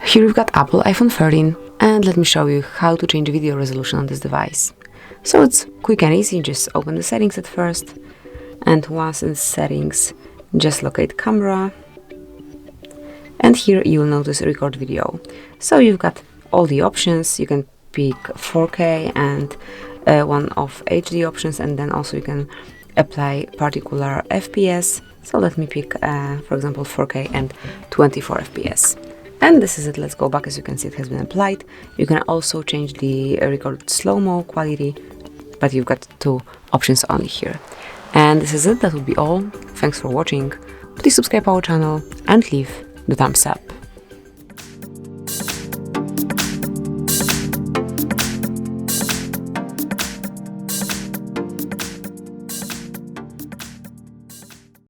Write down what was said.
Here we've got Apple iPhone 13, and let me show you how to change video resolution on this device. So it's quick and easy. Just open the settings at first, and once in settings, just locate camera, and here you will notice record video. So you've got all the options. You can pick 4K and one of HD options, and then also you can apply particular FPS. So let me pick for example 4K and 24 FPS. And this is it. Let's go back. As you can see, it has been applied. You can also change the record slow-mo quality, but you've got two options only here. And this is it. That would be all. Thanks for watching. Please subscribe our channel and leave the thumbs up.